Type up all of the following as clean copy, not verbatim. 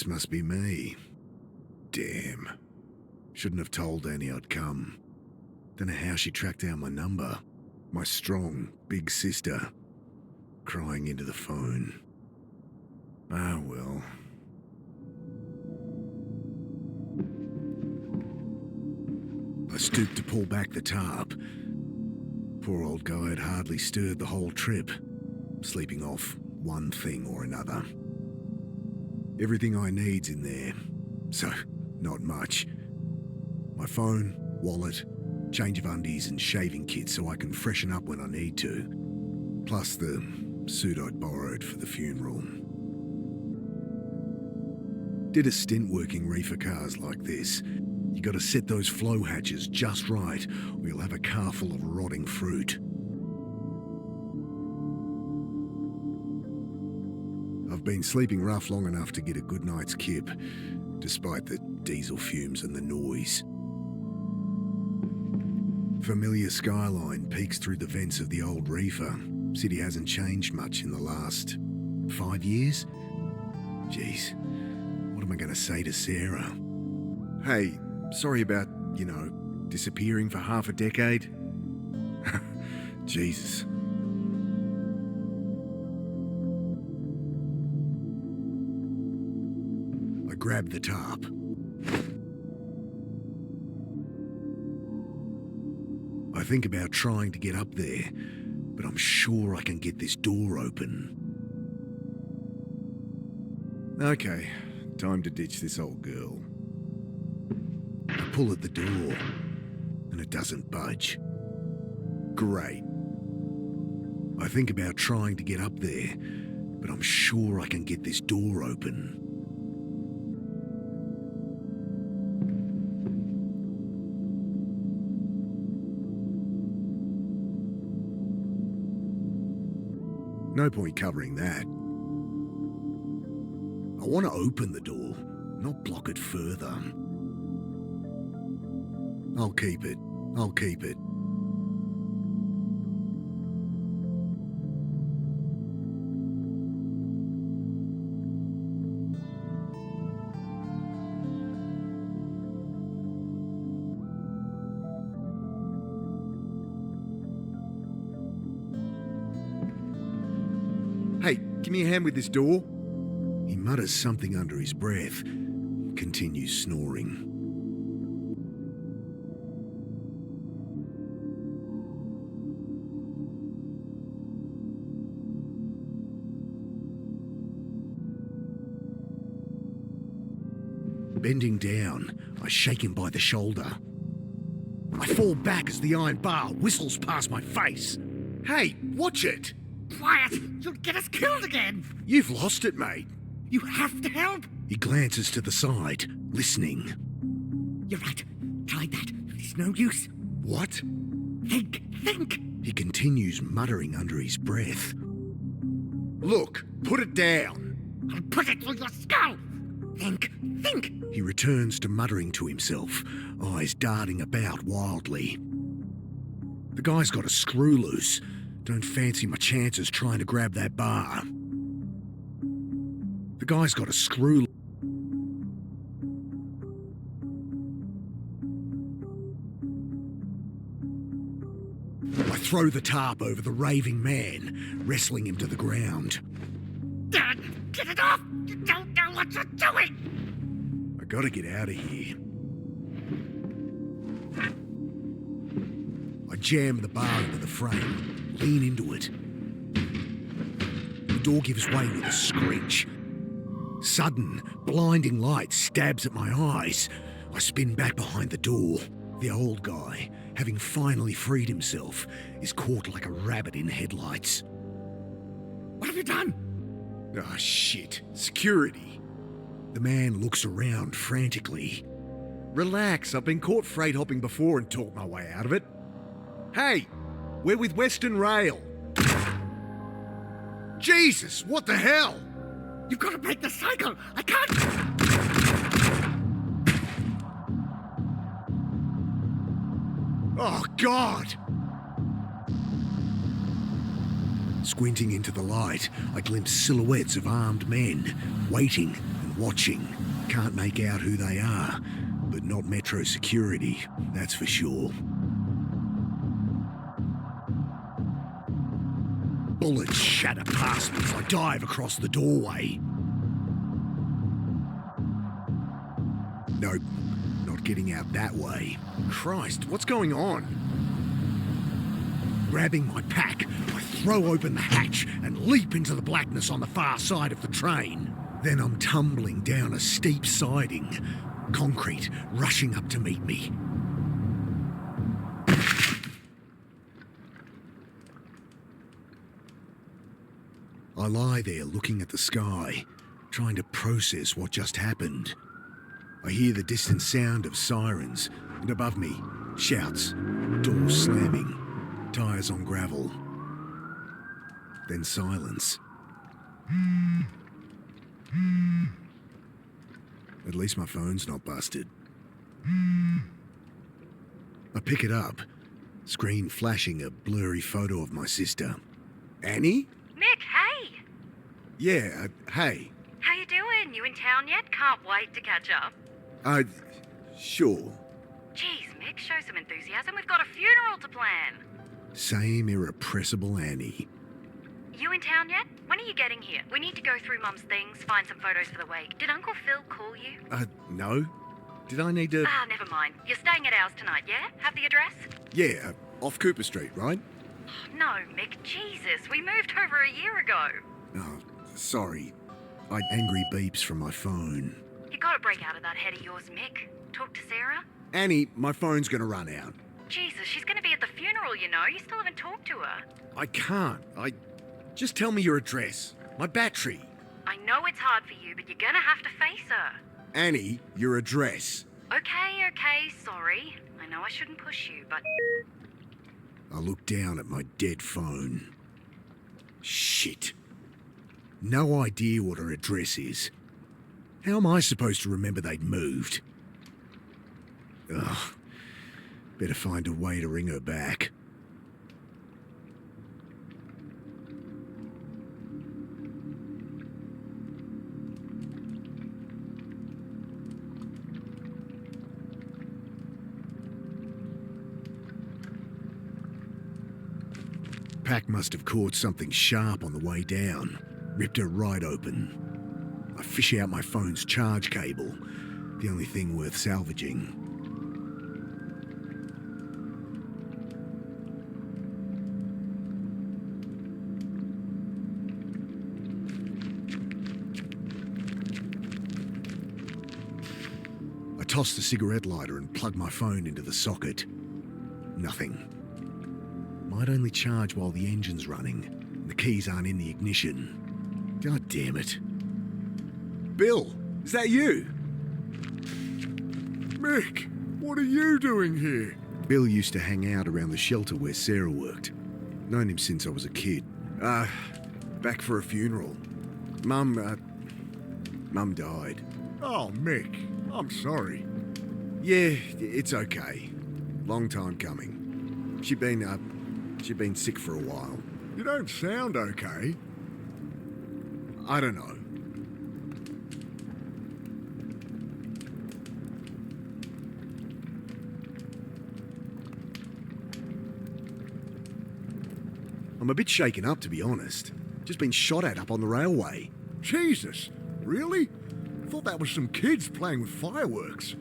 This must be me. Damn. Shouldn't have told Annie I'd come. Don't know how she tracked down my number. My strong, big sister. Crying into the phone. Ah, well. I stooped to pull back the tarp. Poor old guy had hardly stirred the whole trip, sleeping off one thing or another. Everything I need's in there, so not much. My phone, wallet, change of undies and shaving kit so I can freshen up when I need to, plus the suit I'd borrowed for the funeral. Did a stint working reefer cars like this. You gotta set those flow hatches just right, or you'll have a car full of rotting fruit. I've been sleeping rough long enough to get a good night's kip, despite the diesel fumes and the noise. Familiar skyline peeks through the vents of the old reefer. City hasn't changed much in the last 5 years. Jeez, what am I gonna say to Sarah? Hey, sorry about, disappearing for half a decade. Jesus. I grabbed the tarp. I think about trying to get up there, but I'm sure I can get this door open. Okay, time to ditch this old girl. I pull at the door, and it doesn't budge. Great. I think about trying to get up there, but I'm sure I can get this door open. No point covering that. I want to open the door, not block it further. I'll keep it. Hey, give me a hand with this door. He mutters something under his breath, continues snoring. Bending down, I shake him by the shoulder. I fall back as the iron bar whistles past my face. Hey, watch it! Quiet! You'll get us killed again! You've lost it, mate. You have to help! He glances to the side, listening. You're right. Tried that. It's no use. What? Think! He continues muttering under his breath. Look, put it down. I'll put it through your skull! Think! He returns to muttering to himself, eyes darting about wildly. The guy's got a screw loose. Don't fancy my chances trying to grab that bar. The guy's got a screw. I throw the tarp over the raving man, wrestling him to the ground. Dad, get it off! You don't know what you're doing! I gotta get out of here. I jam the bar into the frame, lean into it. The door gives way with a screech. Sudden, blinding light stabs at my eyes. I spin back behind the door. The old guy, having finally freed himself, is caught like a rabbit in headlights. What have you done? Ah, shit. Security. The man looks around frantically. Relax, I've been caught freight hopping before and talked my way out of it. Hey, we're with Western Rail. Jesus, what the hell? You've got to break the cycle! I can't! Oh, God! Squinting into the light, I glimpse silhouettes of armed men, waiting and watching. Can't make out who they are, but not Metro security, that's for sure. Bullets shatter past me as I dive across the doorway. Nope, not getting out that way. Christ, what's going on? Grabbing my pack, I throw open the hatch and leap into the blackness on the far side of the train. Then I'm tumbling down a steep siding, concrete rushing up to meet me. I lie there looking at the sky, trying to process what just happened. I hear the distant sound of sirens, and above me, shouts, doors slamming, tires on gravel. Then silence. At least my phone's not busted. I pick it up, screen flashing a blurry photo of my sister. Annie? Mick, hey! Yeah, hey. How you doing? You in town yet? Can't wait to catch up. Sure. Jeez, Mick, show some enthusiasm. We've got a funeral to plan. Same irrepressible Annie. You in town yet? When are you getting here? We need to go through Mum's things, find some photos for the wake. Did Uncle Phil call you? No. Did I need to... Never mind. You're staying at ours tonight, yeah? Have the address? Yeah, off Cooper Street, right? No, Mick, Jesus. We moved over a year ago. Oh, sorry. I angry beeps from my phone. You gotta break out of that head of yours, Mick. Talk to Sarah? Annie, my phone's gonna run out. Jesus, she's gonna be at the funeral, you know. You still haven't talked to her. I can't. Just tell me your address. My battery. I know it's hard for you, but you're gonna have to face her. Annie, your address. Okay, sorry. I know I shouldn't push you, but... I look down at my dead phone. Shit. No idea what her address is. How am I supposed to remember they'd moved? Ugh. Better find a way to ring her back. Pack must have caught something sharp on the way down. Ripped her right open. I fish out my phone's charge cable. The only thing worth salvaging. I toss the cigarette lighter and plug my phone into the socket. Nothing. Might only charge while the engine's running, and the keys aren't in the ignition. God damn it. Bill, is that you? Mick, what are you doing here? Bill used to hang out around the shelter where Sarah worked. Known him since I was a kid. Back for a funeral. Mum died. Oh, Mick, I'm sorry. Yeah, it's okay. Long time coming. She'd been sick for a while. You don't sound okay. I don't know. I'm a bit shaken up, to be honest. Just been shot at up on the railway. Jesus, really? Thought that was some kids playing with fireworks.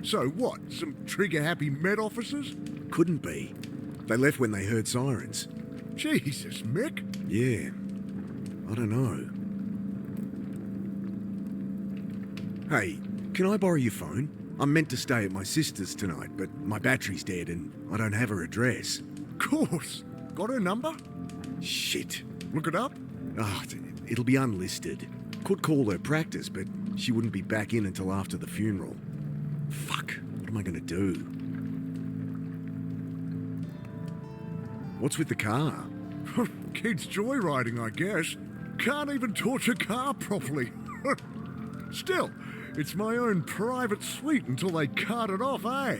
So what, some trigger-happy Met officers? Couldn't be. They left when they heard sirens. Jesus, Mick. Yeah. I don't know. Hey, can I borrow your phone? I'm meant to stay at my sister's tonight, but my battery's dead and I don't have her address. Course. Got her number? Shit. Look it up? It'll be unlisted. Could call her practice, but she wouldn't be back in until after the funeral. Fuck. What am I gonna do? What's with the car? Kids joyriding, I guess. Can't even torch a car properly. Still, it's my own private suite until they cart it off, eh?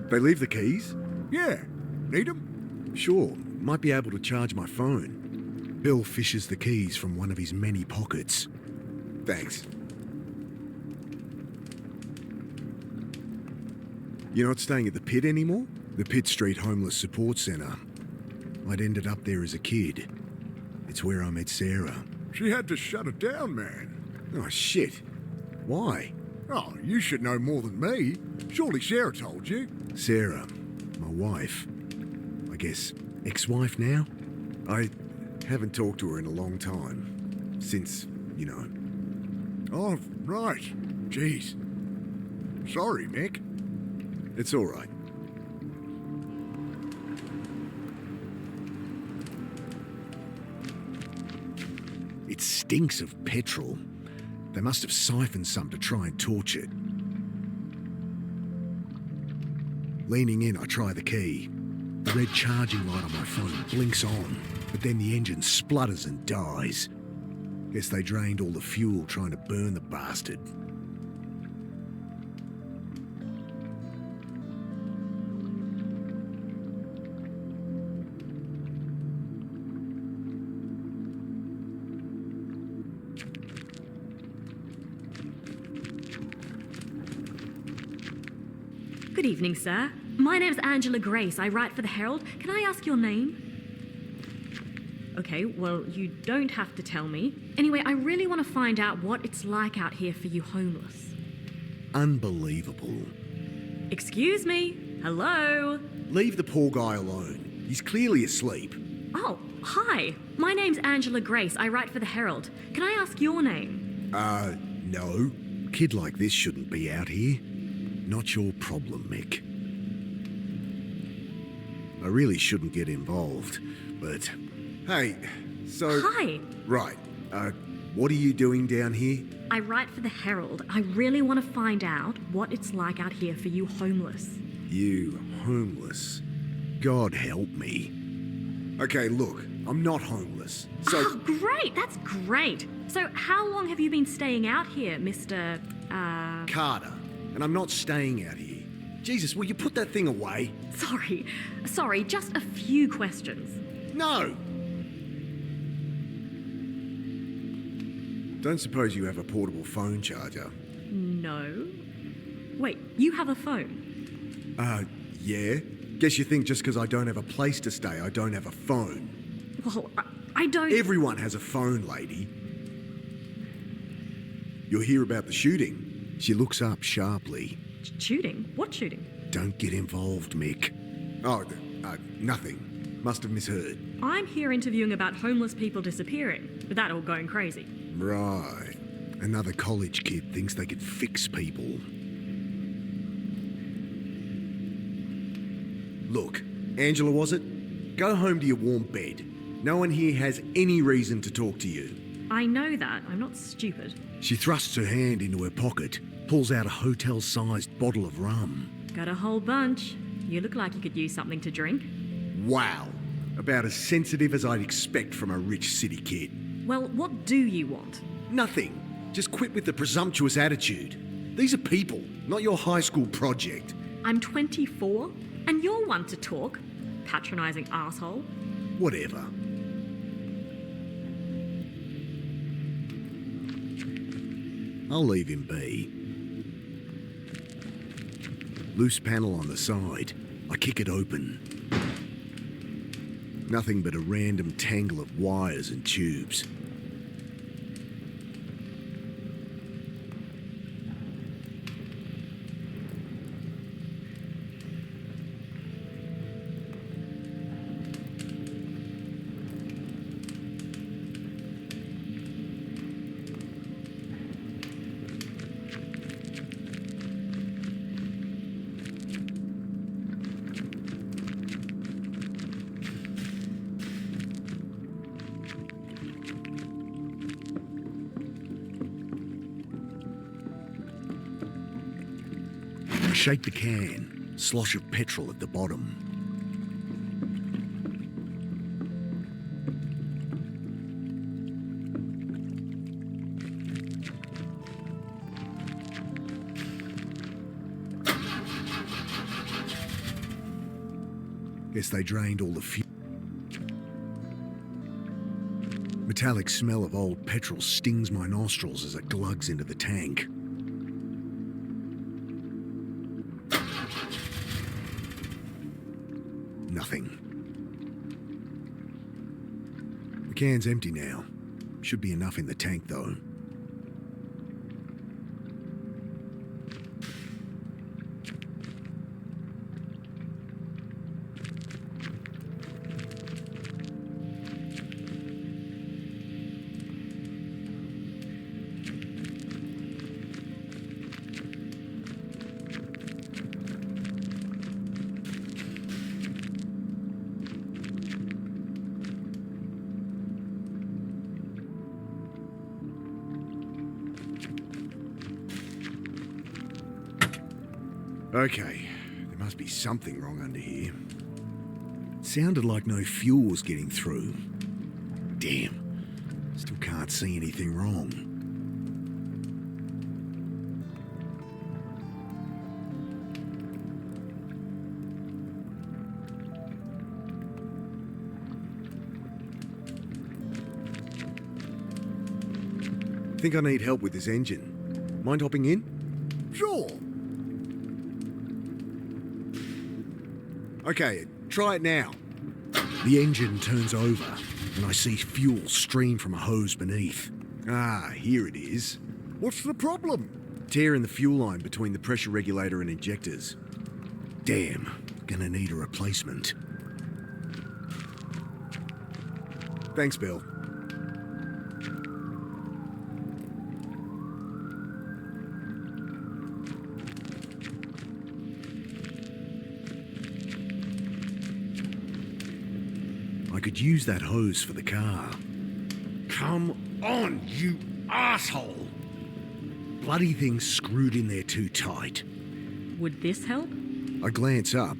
They leave the keys? Yeah. Need 'em? Sure. Might be able to charge my phone. Bill fishes the keys from one of his many pockets. Thanks. You're not staying at the Pit anymore? The Pitt Street Homeless Support Centre. I'd ended up there as a kid. It's where I met Sarah. She had to shut it down, man. Oh, shit. Why? Oh, you should know more than me. Surely Sarah told you. Sarah, my wife. I guess ex-wife now? I haven't talked to her in a long time. Since, you know. Oh, right. Jeez. Sorry, Mick. It's all right. It stinks of petrol. They must have siphoned some to try and torch it. Leaning in, I try the key. The red charging light on my phone blinks on, but then the engine splutters and dies. Guess they drained all the fuel trying to burn the bastard. Good evening, sir. My name's Angela Grace. I write for the Herald. Can I ask your name? Okay, well, you don't have to tell me. Anyway, I really want to find out what it's like out here for you homeless. Unbelievable. Excuse me? Hello? Leave the poor guy alone. He's clearly asleep. Oh, hi. My name's Angela Grace. I write for the Herald. Can I ask your name? No. Kid like this shouldn't be out here. Not your problem, Mick. I really shouldn't get involved, but... Hey, so... Hi. Right. What are you doing down here? I write for the Herald. I really want to find out what it's like out here for you homeless. You homeless? God help me. Okay, look, I'm not homeless, so... Oh, great. That's great. So how long have you been staying out here, Mr... Carter. And I'm not staying out here. Jesus, will you put that thing away? Sorry, just a few questions. No! Don't suppose you have a portable phone charger? No. Wait, you have a phone? Yeah? Guess you think just because I don't have a place to stay, I don't have a phone. Well, I don't... Everyone has a phone, lady. You'll hear about the shooting. She looks up sharply. Shooting? What shooting? Don't get involved, Mick. Oh, nothing. Must have misheard. I'm here interviewing about homeless people disappearing, with that all going crazy. Right. Another college kid thinks they could fix people. Look, Angela, was it? Go home to your warm bed. No one here has any reason to talk to you. I know that. I'm not stupid. She thrusts her hand into her pocket, pulls out a hotel-sized bottle of rum. Got a whole bunch. You look like you could use something to drink. Wow. About as sensitive as I'd expect from a rich city kid. Well, what do you want? Nothing. Just quit with the presumptuous attitude. These are people, not your high school project. I'm 24, and you're one to talk. Patronising asshole. Whatever. I'll leave him be. Loose panel on the side. I kick it open. Nothing but a random tangle of wires and tubes. I shake the can, slosh of petrol at the bottom. Guess they drained all the fuel. Metallic smell of old petrol stings my nostrils as it glugs into the tank. Nothing. The can's empty now. Should be enough in the tank, though. Okay, there must be something wrong under here. It sounded like no fuel was getting through. Damn, still can't see anything wrong. Think I need help with this engine. Mind hopping in? Sure. Okay, try it now. The engine turns over, and I see fuel stream from a hose beneath. Ah, here it is. What's the problem? Tear in the fuel line between the pressure regulator and injectors. Damn, gonna need a replacement. Thanks, Bill. I could use that hose for the car. Come on, you asshole! Bloody thing's screwed in there too tight. Would this help? I glance up.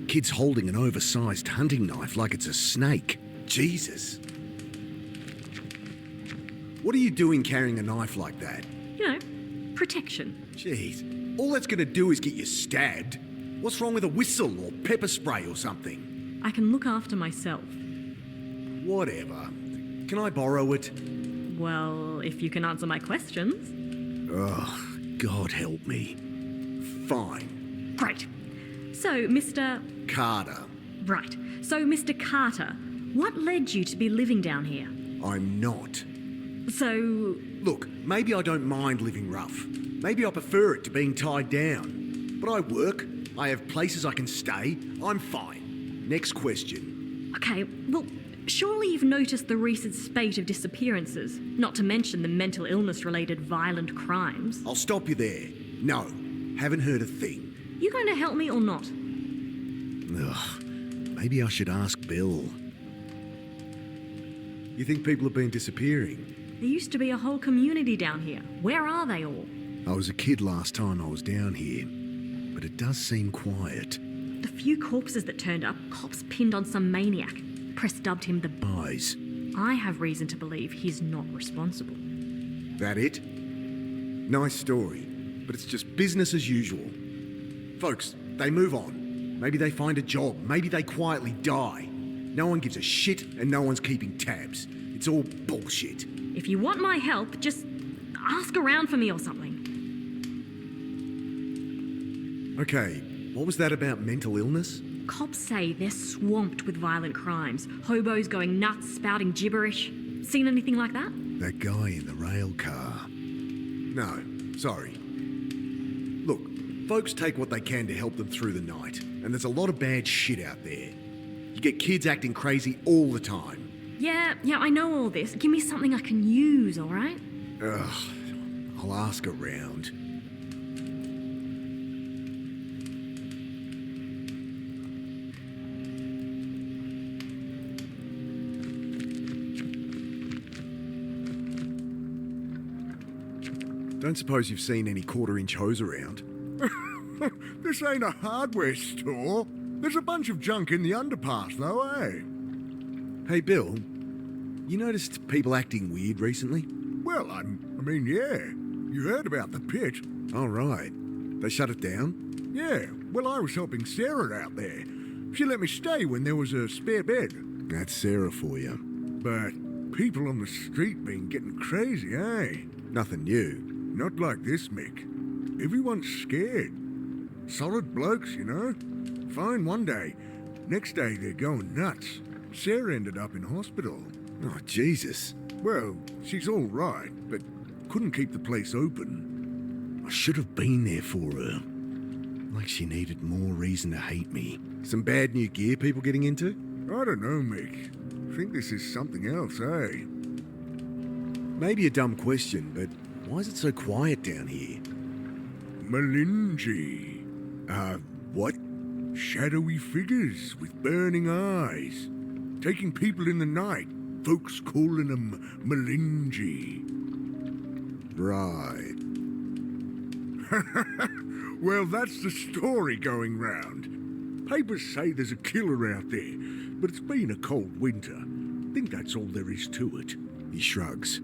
Kid's holding an oversized hunting knife like it's a snake. Jesus. What are you doing carrying a knife like that? You know, protection. Jeez. All that's gonna do is get you stabbed. What's wrong with a whistle or pepper spray or something? I can look after myself. Whatever. Can I borrow it? Well, if you can answer my questions. Ugh, God help me. Fine. Great. So, Mr. Carter. Right. So, Mr. Carter, what led you to be living down here? I'm not. So, Look, maybe I don't mind living rough. Maybe I prefer it to being tied down. But I work, I have places I can stay, I'm fine. Next question. okay, well, surely you've noticed the recent spate of disappearances, not to mention the mental illness-related violent crimes. I'll stop you there. No, haven't heard a thing. You going to help me or not? Ugh, maybe I should ask Bill. You think people have been disappearing? There used to be a whole community down here. Where are they all? I was a kid last time I was down here, but it does seem quiet. The few corpses that turned up, cops pinned on some maniac. Press dubbed him the Eyes. I have reason to believe he's not responsible. That it? Nice story, but it's just business as usual. Folks, they move on. Maybe they find a job. Maybe they quietly die. No one gives a shit and no one's keeping tabs. It's all bullshit. If you want my help, just ask around for me or something. Okay, what was that about mental illness? Cops say they're swamped with violent crimes. Hobos going nuts, spouting gibberish. Seen anything like that? That guy in the rail car. No, sorry. Look, folks take what they can to help them through the night, and there's a lot of bad shit out there. You get kids acting crazy all the time. Yeah, I know all this. Give me something I can use, all right? Ugh, I'll ask around. Don't suppose you've seen any quarter-inch hose around? This ain't a hardware store. There's a bunch of junk in the underpass, though, eh? Hey, Bill, you noticed people acting weird recently? Well, I mean, yeah. You heard about the pit. All right. They shut it down? Yeah, well, I was helping Sarah out there. She let me stay when there was a spare bed. That's Sarah for you. But People on the street been getting crazy, eh? Nothing new. Not like this, Mick. Everyone's scared. Solid blokes, you know? Fine one day. Next day they're going nuts. Sarah ended up in hospital. Oh, Jesus. Well, she's all right, but couldn't keep the place open. I should have been there for her. Like she needed more reason to hate me. Some bad new gear people getting into? I don't know, Mick. I think this is something else, eh? Maybe a dumb question, but why is it so quiet down here? Malinji. What? Shadowy figures with burning eyes. Taking people in the night. Folks calling them Malinji. Right. Well, that's the story going round. Papers say there's a killer out there, but it's been a cold winter. Think that's all there is to it. He shrugs.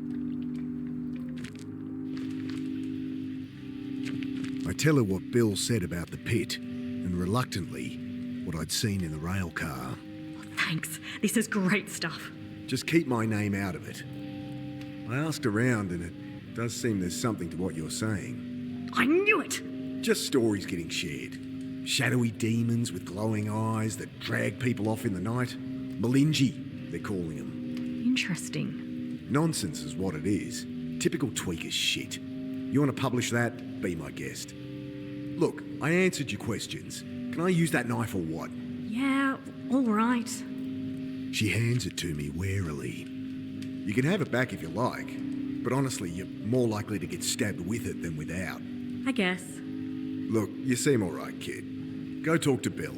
I tell her what Bill said about the pit, and reluctantly, what I'd seen in the rail car. Thanks. This is great stuff. Just keep my name out of it. I asked around, and it does seem there's something to what you're saying. I knew it! Just stories getting shared. Shadowy demons with glowing eyes that drag people off in the night. Malinji, they're calling them. Interesting. Nonsense is what it is. Typical tweaker shit. You want to publish that? Be my guest. Look, I answered your questions. Can I use that knife or what? Yeah, all right. She hands it to me warily. You can have it back if you like, but honestly, you're more likely to get stabbed with it than without. I guess. Look, you seem all right, kid. Go talk to Bill.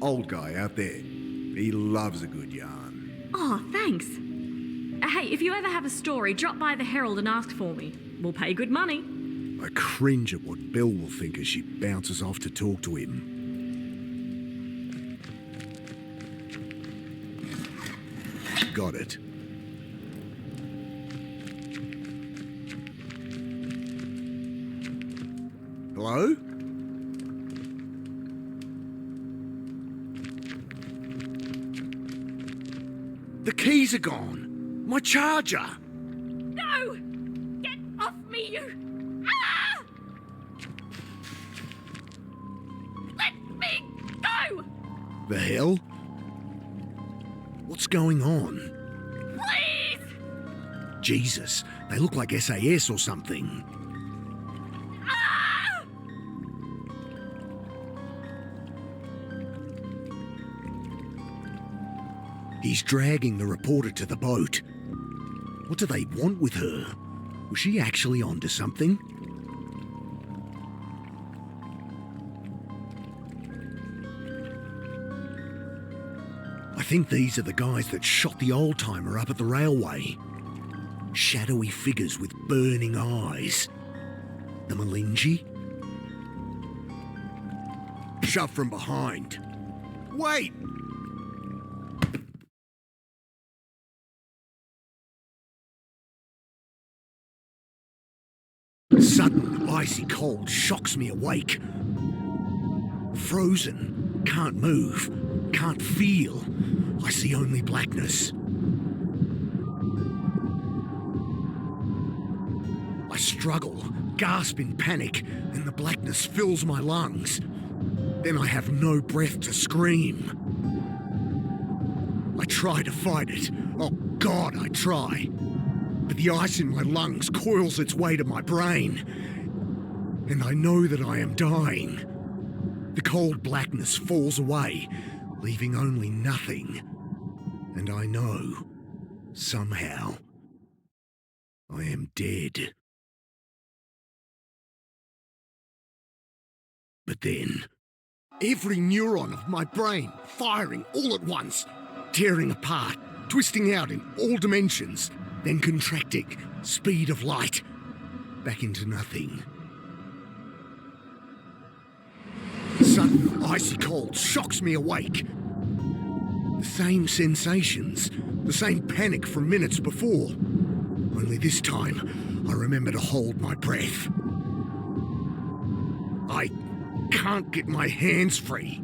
Old guy out there. He loves a good yarn. Oh, thanks. Hey, if you ever have a story, drop by the Herald and ask for me. We'll pay good money. I cringe at what Bill will think as she bounces off to talk to him. Got it. Hello? The keys are gone. My charger. No! Get off me, you! Ah! Let me go! The hell? What's going on? Please! Jesus, they look like SAS or something. Ah! He's dragging the reporter to the boat. What do they want with her? Was she actually onto something? I think these are the guys that shot the old-timer up at the railway. Shadowy figures with burning eyes. The Malinji? Shove from behind. Wait! Sudden icy cold shocks me awake. Frozen, can't move, can't feel. I see only blackness. I struggle, gasp in panic, and the blackness fills my lungs. Then I have no breath to scream. I try to fight it. Oh God, I try. But the ice in my lungs coils its way to my brain. And I know that I am dying. The cold blackness falls away, leaving only nothing. And I know, somehow, I am dead. But then, every neuron of my brain firing all at once, tearing apart, twisting out in all dimensions, then contracting, speed of light, back into nothing. Sudden icy cold shocks me awake. The same sensations, the same panic from minutes before. Only this time, I remember to hold my breath. I can't get my hands free.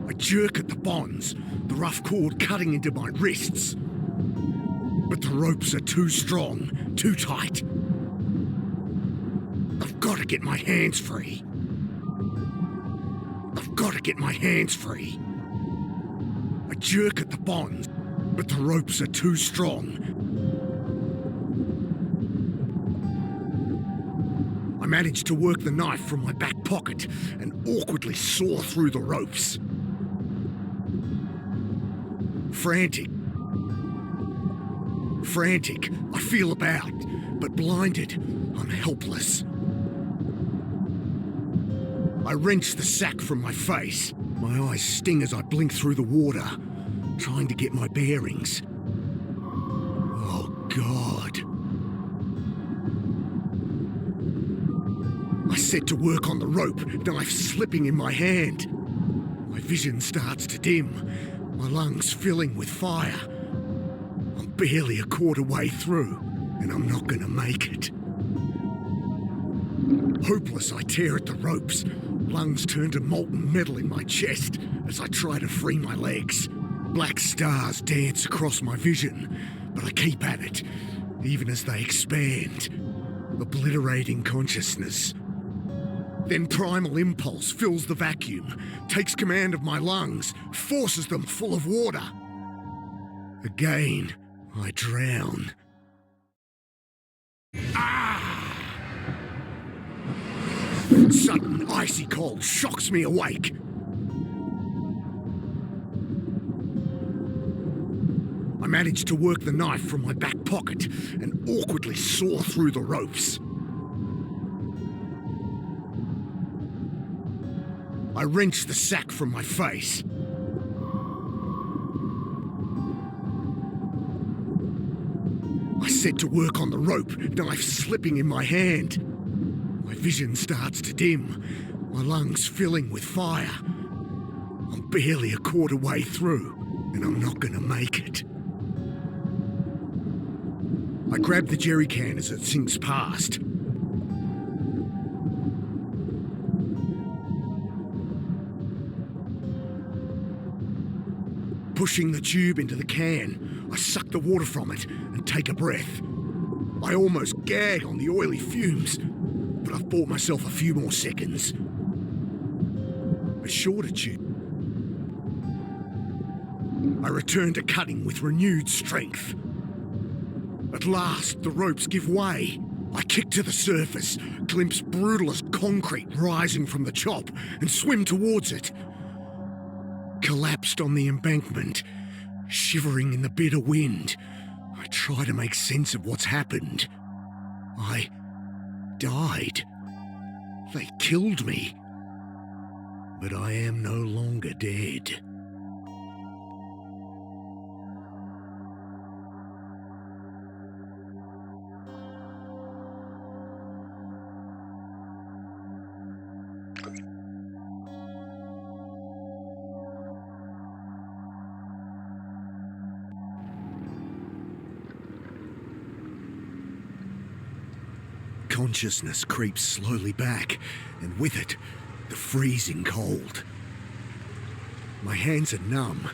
I jerk at the bonds, the rough cord cutting into my wrists. But the ropes are too strong, too tight. I've got to get my hands free. I've got to get my hands free. I jerk at the bonds, but the ropes are too strong. I manage to work the knife from my back pocket and awkwardly saw through the ropes. Frantic, I feel about, but blinded, I'm helpless. I wrench the sack from my face. My eyes sting as I blink through the water, trying to get my bearings. Oh, God. I set to work on the rope, knife slipping in my hand. My vision starts to dim, my lungs filling with fire. I'm barely a quarter way through, and I'm not gonna make it. Hopeless, I tear at the ropes. Lungs turn to molten metal in my chest as I try to free my legs. Black stars dance across my vision, but I keep at it, even as they expand, obliterating consciousness. Then primal impulse fills the vacuum, takes command of my lungs, forces them full of water. Again, I drown. Sudden icy cold shocks me awake. I manage to work the knife from my back pocket and awkwardly saw through the ropes. I wrench the sack from my face. I set to work on the rope, knife slipping in my hand. My vision starts to dim, my lungs filling with fire. I'm barely a quarter way through, and I'm not gonna make it. I grab the jerry can as it sinks past. Pushing the tube into the can, I suck the water from it and take a breath. I almost gag on the oily fumes, but I've bought myself a few more seconds. A shorter tube. I return to cutting with renewed strength. At last, the ropes give way. I kick to the surface, glimpse brutalist concrete rising from the chop, and swim towards it. Collapsed on the embankment, shivering in the bitter wind, I try to make sense of what's happened. I died. They killed me. But I am no longer dead. Consciousness creeps slowly back, and with it, the freezing cold. My hands are numb,